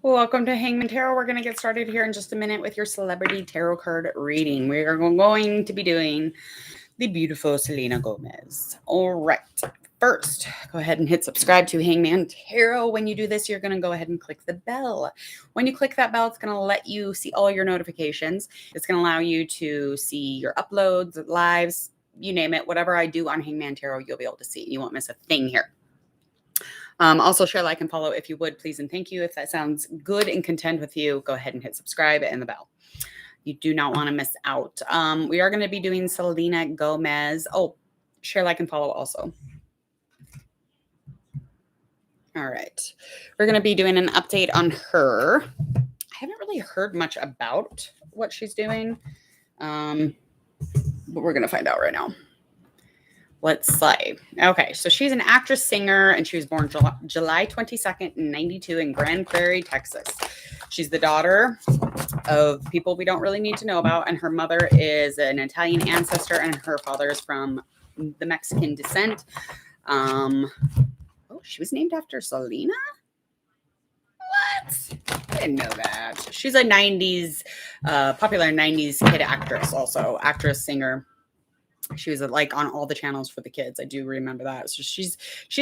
Welcome to Hangman Tarot. We're going to get started here in just a minute with your celebrity tarot card reading. We are going to be doing the beautiful Selena Gomez. All right. First, go ahead and hit subscribe to Hangman Tarot. When you do this, you're going to go ahead and click the bell. When you click that bell, it's going to let you see all your notifications. It's going to allow you to see your uploads, lives, you name it. Whatever I do on Hangman Tarot, you'll be able to see. You won't miss a thing here. Also share, like, and follow if you would, please, and thank you. If that sounds good and content with you, go ahead and hit subscribe and the bell. You do not want to miss out. We are going to be doing Selena Gomez. Oh, share, like, and follow also. All right. We're going to be doing an update on her. I haven't really heard much about what she's doing, but we're going to find out right now. Let's see. Okay, so she's an actress, singer, and she was born July 22nd, 92 in Grand Prairie, Texas. She's the daughter of people we don't really need to know about, and her mother is an Italian ancestor, and her father is from the Mexican descent. Oh, she was named after Selena? What? I didn't know that. She's a 90s, popular 90s kid actress also. Actress, singer. She was like on all the channels for the kids. I do remember that. So she's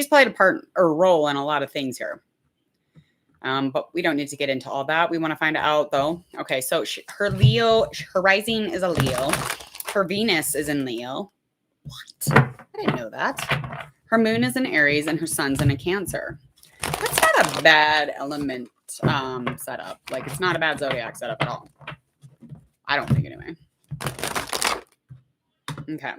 played a part or role in a lot of things here. But we don't need to get into all that. We want to find out though. Okay, so her rising is a Leo. Her Venus is in Leo. What? I didn't know that. Her moon is in Aries and her sun's in a Cancer. That's not a bad element setup. Like, it's not a bad zodiac setup at all. I don't think anyway. Okay.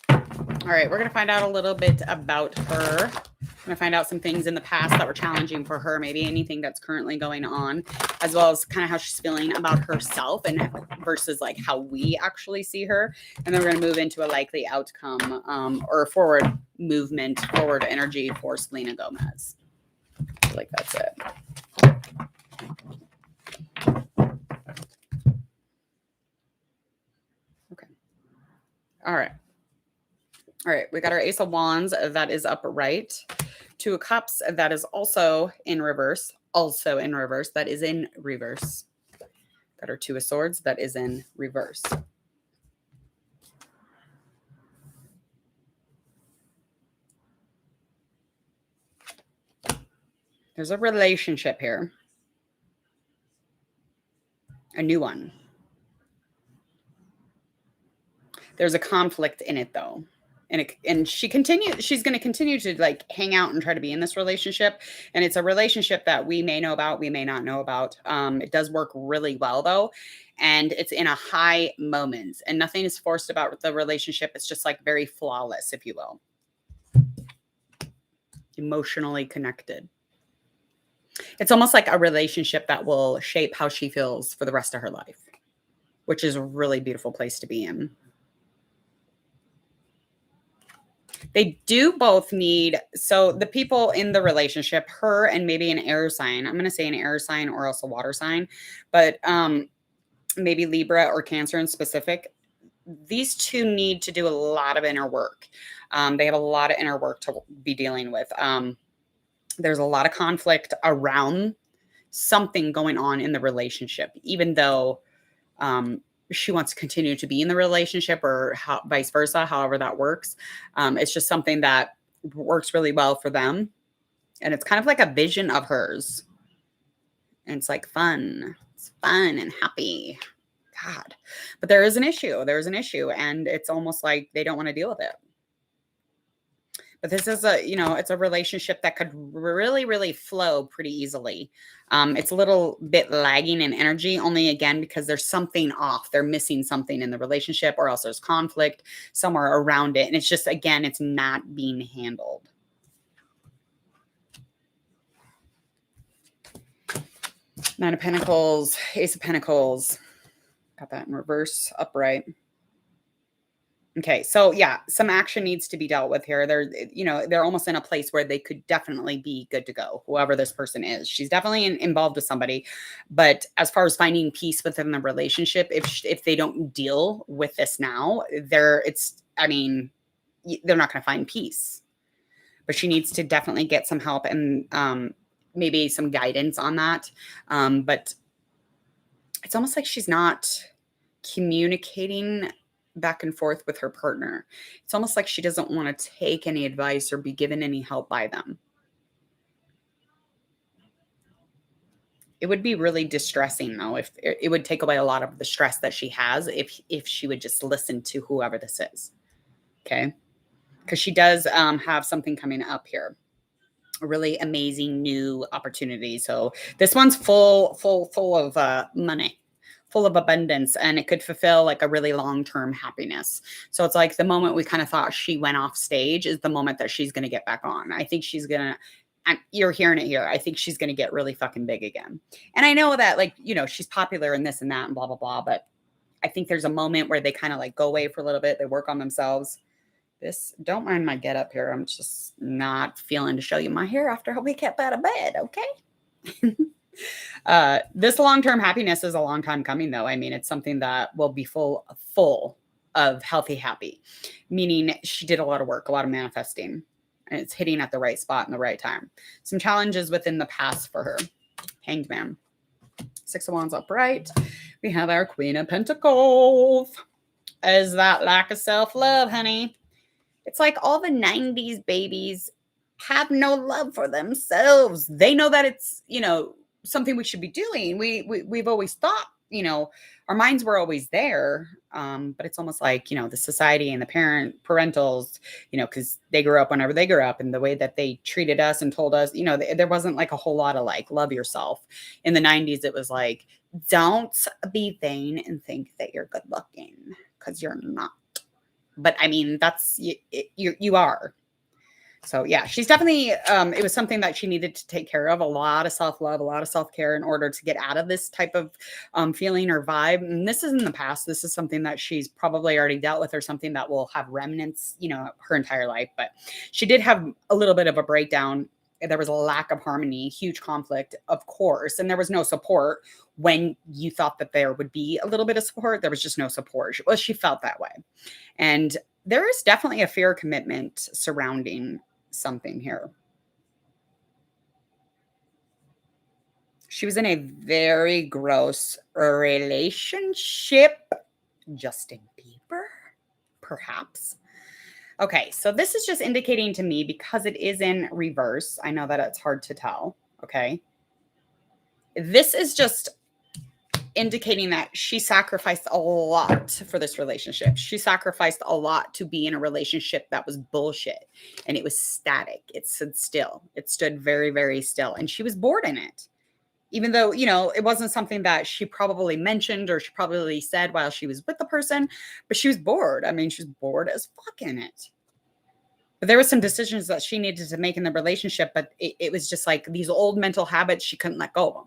All right, we're going to find out a little bit about her. I'm going to find out some things in the past that were challenging for her, maybe anything that's currently going on, as well as kind of how she's feeling about herself and versus like how we actually see her. And then we're going to move into a likely outcome or forward movement, forward energy for Selena Gomez. I feel like that's it. Okay. All right. All right, we got our Ace of Wands that is upright. Two of Cups that is also in reverse. That is in reverse. Got our Two of Swords that is in reverse. There's a relationship here. A new one. There's a conflict in it though. And she's going to continue to like hang out and try to be in this relationship. And it's a relationship that we may know about, we may not know about. It does work really well though. And it's in a high moment and nothing is forced about the relationship. It's just like very flawless, if you will. Emotionally connected. It's almost like a relationship that will shape how she feels for the rest of her life, which is a really beautiful place to be in. They do both need, so the people in the relationship, her and maybe an air sign, I'm going to say an air sign or else a water sign, but maybe Libra or Cancer in specific, these two need to do a lot of inner work. They have a lot of inner work to be dealing with. There's a lot of conflict around something going on in the relationship, even though she wants to continue to be in the relationship or vice versa, however that works. It's just something that works really well for them. And it's kind of like a vision of hers. And it's like fun. It's fun and happy. God. But there is an issue. There's an issue. And it's almost like they don't want to deal with it. But this is it's a relationship that could really, really flow pretty easily. It's a little bit lagging in energy, only again, because there's something off. They're missing something in the relationship or else there's conflict somewhere around it. And it's just, again, it's not being handled. Nine of Pentacles, Ace of Pentacles. Got that in reverse, upright. Okay, so yeah, some action needs to be dealt with here. They're almost in a place where they could definitely be good to go, whoever this person is. She's definitely involved with somebody. But as far as finding peace within the relationship, if they don't deal with this now, they're not going to find peace. But she needs to definitely get some help and maybe some guidance on that. But it's almost like she's not communicating back and forth with her partner. It's almost like she doesn't want to take any advice or be given any help by them. It would be really distressing though if it would take away a lot of the stress that she has if she would just listen to whoever this is. Okay? Because she does have something coming up here. A really amazing new opportunity. So this one's full of money, full of abundance, and it could fulfill like a really long-term happiness. So it's like the moment we kind of thought she went off stage is the moment that she's going to get back on. I think she's going to, you're hearing it here. I think she's going to get really fucking big again. And I know that, like, you know, she's popular in this and that and blah, blah, blah. But I think there's a moment where they kind of like go away for a little bit. They work on themselves. This, don't mind my get up here. I'm just not feeling to show you my hair after we get out of bed. Okay. This long-term happiness is a long time coming though. I mean, it's something that will be full of healthy, happy, meaning she did a lot of work, a lot of manifesting, and it's hitting at the right spot in the right time. Some challenges within the past for her. Hanged Man. 6 of Wands upright. We have our Queen of Pentacles. Is that lack of self-love, honey? It's like all the 90s babies have no love for themselves. They know that it's, you know, something we should be doing. We've always thought, you know, our minds were always there. But it's almost like, you know, the society and the parentals, you know, because they grew up whenever they grew up, and the way that they treated us and told us, you know, there wasn't like a whole lot of like love yourself. In the 90s, it was like, don't be vain and think that you're good looking, because you're not. But I mean, that's you are. So yeah, she's definitely, it was something that she needed to take care of, a lot of self-love, a lot of self-care in order to get out of this type of feeling or vibe. And this is in the past. This is something that she's probably already dealt with, or something that will have remnants, you know, her entire life. But she did have a little bit of a breakdown. There was a lack of harmony, huge conflict, of course, and there was no support when you thought that there would be a little bit of support. There was just no support. Well, she felt that way. And there is definitely a fear commitment surrounding something here. She was in a very gross relationship. Justin Bieber, perhaps. Okay, so this is just indicating to me, because it is in reverse. I know that it's hard to tell. Okay. This is just indicating that she sacrificed a lot for this relationship. She sacrificed a lot to be in a relationship that was bullshit, and it was static. It stood still. It stood very, very still, and she was bored in it. Even though, you know, it wasn't something that she probably mentioned or she probably said while she was with the person, but she was bored. I mean, she was bored as fuck in it. But there were some decisions that she needed to make in the relationship, but it was just like these old mental habits, she couldn't let go of them.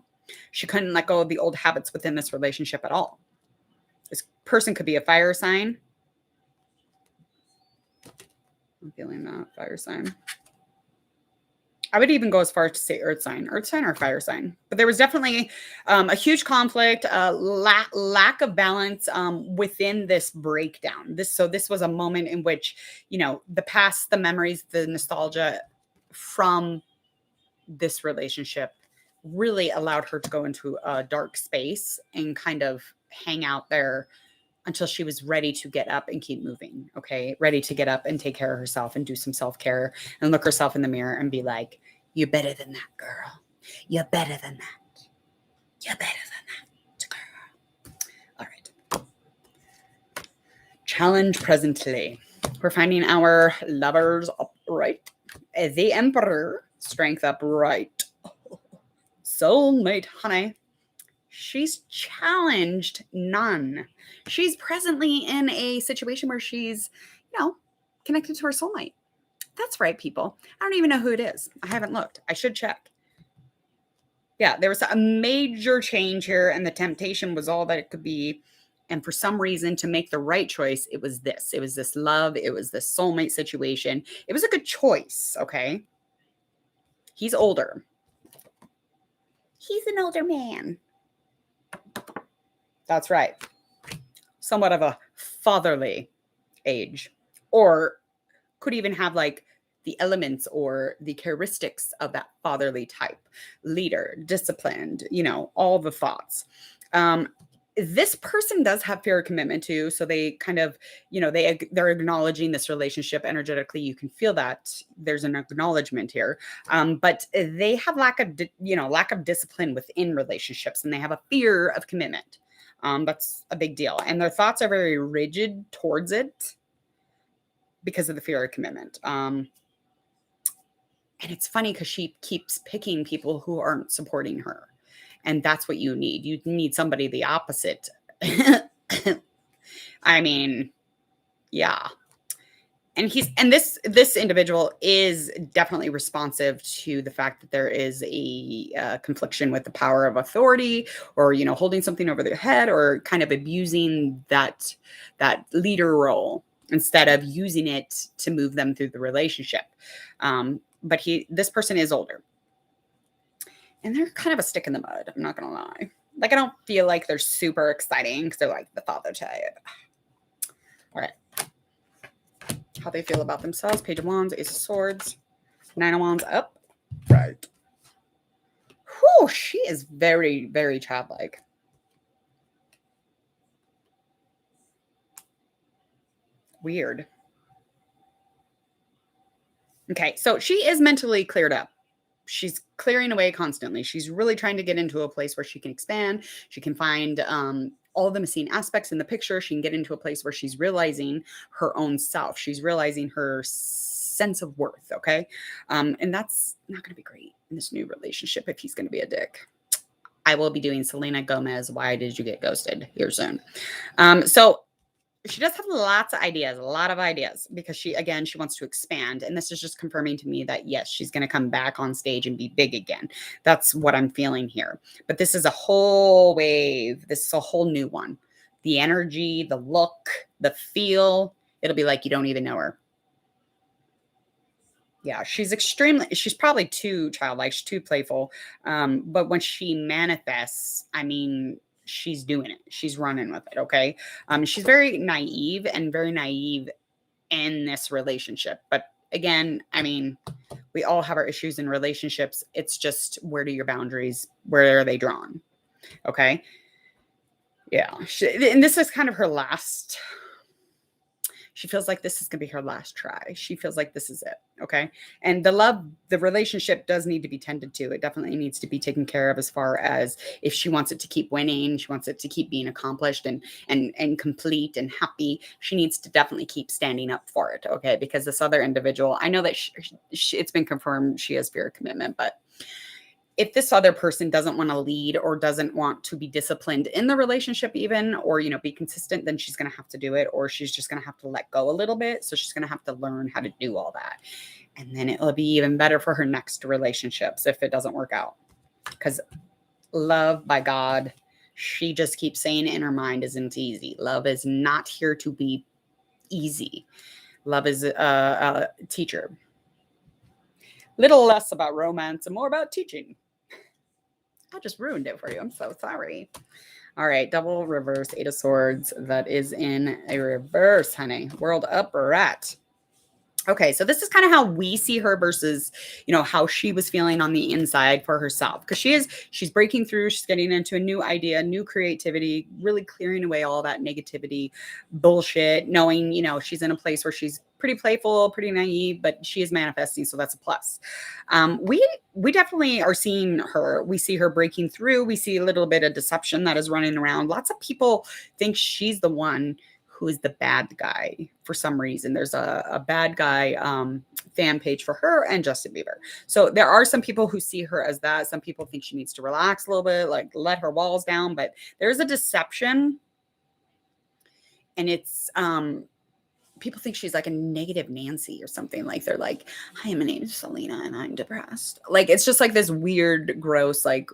She couldn't let go of the old habits within this relationship at all. This person could be a fire sign. I'm feeling that fire sign. I would even go as far as to say earth sign or fire sign. But there was definitely a huge conflict, lack of balance within this breakdown. This was a moment in which, you know, the past, the memories, the nostalgia from this relationship really allowed her to go into a dark space and kind of hang out there until she was ready to get up and keep moving. Okay. Ready to get up and take care of herself and do some self-care and look herself in the mirror and be like, you're better than that, girl. You're better than that. You're better than that, girl. All right. Challenge presently. We're finding our lovers upright. The Emperor, strength upright. Soulmate, honey. She's challenged none. She's presently in a situation where she's, you know, connected to her soulmate. That's right, people. I don't even know who it is. I haven't looked. I should check. Yeah, there was a major change here, and the temptation was all that it could be. And for some reason, to make the right choice, it was this. It was this love. It was this soulmate situation. It was a good choice, okay? He's older. He's an older man. That's right. Somewhat of a fatherly age, or could even have like the elements or the characteristics of that fatherly type, leader, disciplined, all the thoughts. This person does have fear of commitment too. So they kind of, they're acknowledging this relationship energetically. You can feel that there's an acknowledgement here. But they have lack of discipline within relationships, and they have a fear of commitment. That's a big deal. And their thoughts are very rigid towards it because of the fear of commitment. And it's funny because she keeps picking people who aren't supporting her. And that's what you need. You need somebody the opposite. I mean, yeah. And this individual is definitely responsive to the fact that there is a confliction with the power of authority, or holding something over their head, or kind of abusing that leader role instead of using it to move them through the relationship. But this person is older. And they're kind of a stick in the mud. I'm not going to lie. Like, I don't feel like they're super exciting because they're like the father type. All right. How they feel about themselves. Page of Wands, Ace of Swords, Nine of Wands up. Right. Whew, she is very, very childlike. Weird. Okay, so she is mentally cleared up. She's clearing away constantly. She's really trying to get into a place where she can expand. She can find all the missing aspects in the picture. She can get into a place where she's realizing her own self. She's realizing her sense of worth. Okay. And that's not going to be great in this new relationship if he's going to be a dick. I will be doing Selena Gomez, Why Did You Get Ghosted, here soon. So she does have a lot of ideas, because she wants to expand. And this is just confirming to me that, yes, she's going to come back on stage and be big again. That's what I'm feeling here. But this is a whole wave. This is a whole new one. The energy, the look, the feel, it'll be like you don't even know her. Yeah, she's probably too childlike. She's too playful. But when she manifests, I mean, she's doing it. She's running with it. Okay. She's very naive in this relationship. But again, I mean, we all have our issues in relationships. It's just, where do your boundaries, where are they drawn? Okay. Yeah. And this is kind of her last. She feels like this is going to be her last try. She feels like this is it. Okay. And the relationship does need to be tended to. It definitely needs to be taken care of, as far as if she wants it to keep winning, she wants it to keep being accomplished and complete and happy. She needs to definitely keep standing up for it. Okay. Because this other individual, I know that it's been confirmed she has fear of commitment, but if this other person doesn't want to lead, or doesn't want to be disciplined in the relationship even, or, be consistent, then she's going to have to do it, or she's just going to have to let go a little bit. So she's going to have to learn how to do all that. And then it'll be even better for her next relationships if it doesn't work out. Because love, by God, she just keeps saying in her mind, isn't easy. Love is not here to be easy. Love is a teacher. Little less about romance and more about teaching. I just ruined it for you. I'm so sorry. All right. Double reverse, Eight of Swords. That is in a reverse, honey. World up, rat. Okay, so this is kind of how we see her versus, how she was feeling on the inside for herself. Because she's breaking through, she's getting into a new idea, new creativity, really clearing away all that negativity, bullshit, knowing, she's in a place where she's pretty playful, pretty naive, but she is manifesting, so that's a plus. We definitely are seeing her. We see her breaking through. We see a little bit of deception that is running around. Lots of people think she's the one who is the bad guy for some reason. There's a bad guy fan page for her and Justin Bieber. So there are some people who see her as that. Some people think she needs to relax a little bit, like let her walls down, but there's a deception. And it's, people think she's like a negative Nancy or something. Like they're like, hi, my name is Selena and I'm depressed. Like, it's just like this weird, gross, like,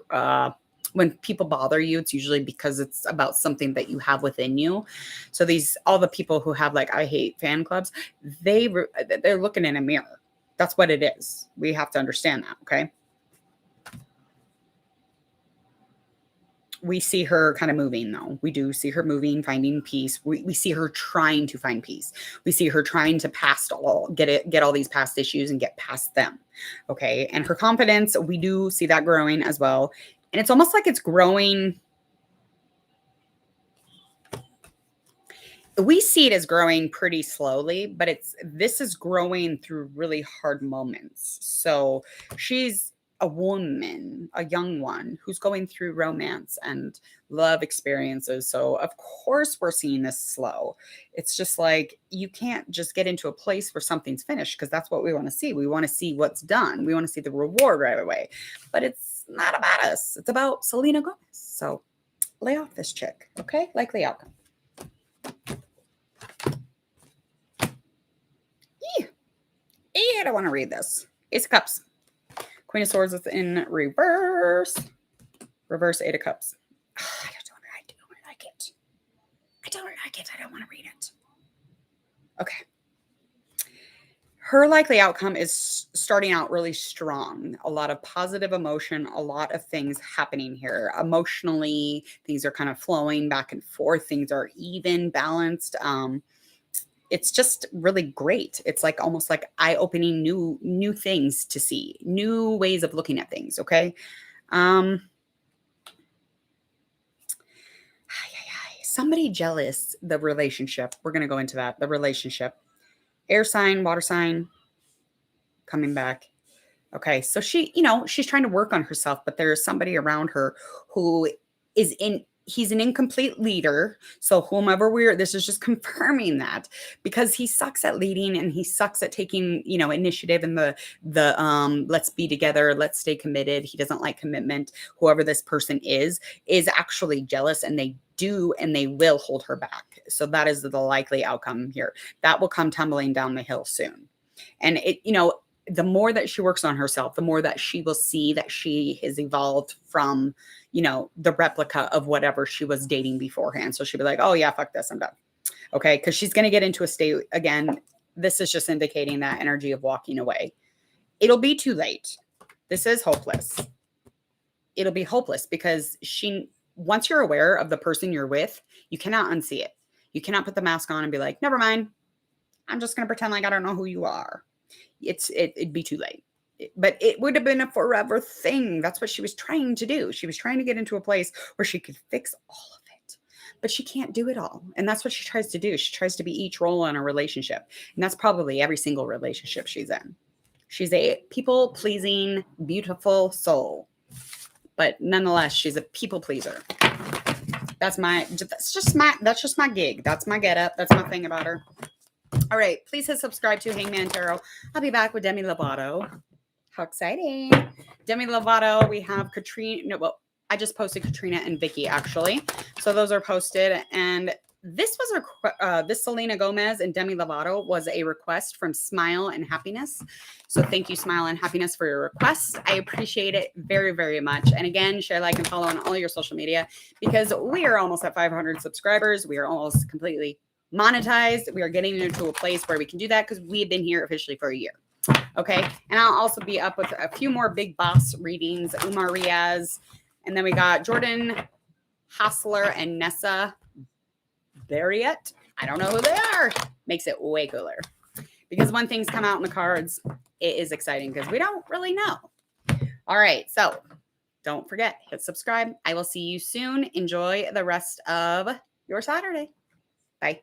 when people bother you, it's usually because it's about something that you have within you. So all the people who have like, I hate fan clubs, they're looking in a mirror. That's what it is. We have to understand that. Okay. We see her kind of moving, though. We do see her moving, finding peace. We see her trying to find peace. We see her trying to get all these past issues and get past them. Okay. And her confidence, we do see that growing as well. And it's almost like it's growing. We see it as growing pretty slowly, but this is growing through really hard moments. So she's a woman, a young one who's going through romance and love experiences. So of course we're seeing this slow. It's just like you can't just get into a place where something's finished, because that's what we want to see. We want to see what's done. We want to see the reward right away. But it's not about us. It's about Selena Gomez. So lay off this chick, okay? Likely outcome. I don't want to read this. Ace of Cups. Queen of Swords is in reverse. Reverse Eight of Cups. I don't like it. I don't like it. I don't want to read it. Okay. Her likely outcome is starting out really strong. A lot of positive emotion, a lot of things happening here. Emotionally, things are kind of flowing back and forth. Things are even, balanced. It's just really great. It's like almost like eye-opening new things to see, new ways of looking at things. Okay. Somebody jealous, the relationship. We're going to go into that. The relationship, air sign, water sign, coming back. Okay. So she's trying to work on herself, but there's somebody around her who is he's an incomplete leader. So this is just confirming that, because he sucks at leading and he sucks at taking, initiative and the let's be together, let's stay committed. He doesn't like commitment. Whoever this person is actually jealous, and they will hold her back. So that is the likely outcome here. That will come tumbling down the hill soon. And the more that she works on herself, the more that she will see that she has evolved from, the replica of whatever she was dating beforehand. So she'll be like, oh yeah, fuck this, I'm done. Okay. Cause she's going to get into a state again. This is just indicating that energy of walking away. It'll be too late. This is hopeless. It'll be hopeless because once you're aware of the person you're with, you cannot unsee it. You cannot put the mask on and be like, never mind. I'm just going to pretend like I don't know who you are. It'd be too late. But it would have been a forever thing. That's what she was trying to do. She was trying to get into a place where she could fix all of it, but she can't do it all. And that's what she tries to do. She tries to be each role in a relationship. And that's probably every single relationship she's in. She's a people-pleasing, beautiful soul. But nonetheless, she's a people pleaser. That's just my gig. That's my getup. That's my thing about her. All right. Please hit subscribe to Hangman Tarot. I'll be back with Demi Lovato. How exciting. Demi Lovato. We have Katrina. No, well, I just posted Katrina and Vicky, actually. So those are posted. And this was this Selena Gomez and Demi Lovato was a request from Smile and Happiness. So thank you, Smile and Happiness, for your request. I appreciate it very, very much. And again, share, like, and follow on all your social media, because we are almost at 500 subscribers. We are almost completely monetized. We are getting into a place where we can do that because we have been here officially for a year. Okay. And I'll also be up with a few more big boss readings, Umar Riaz. And then we got Jordan Hassler and Nessa Barriet. I don't know who they are. Makes it way cooler. Because when things come out in the cards, it is exciting because we don't really know. All right. So don't forget, hit subscribe. I will see you soon. Enjoy the rest of your Saturday. Bye.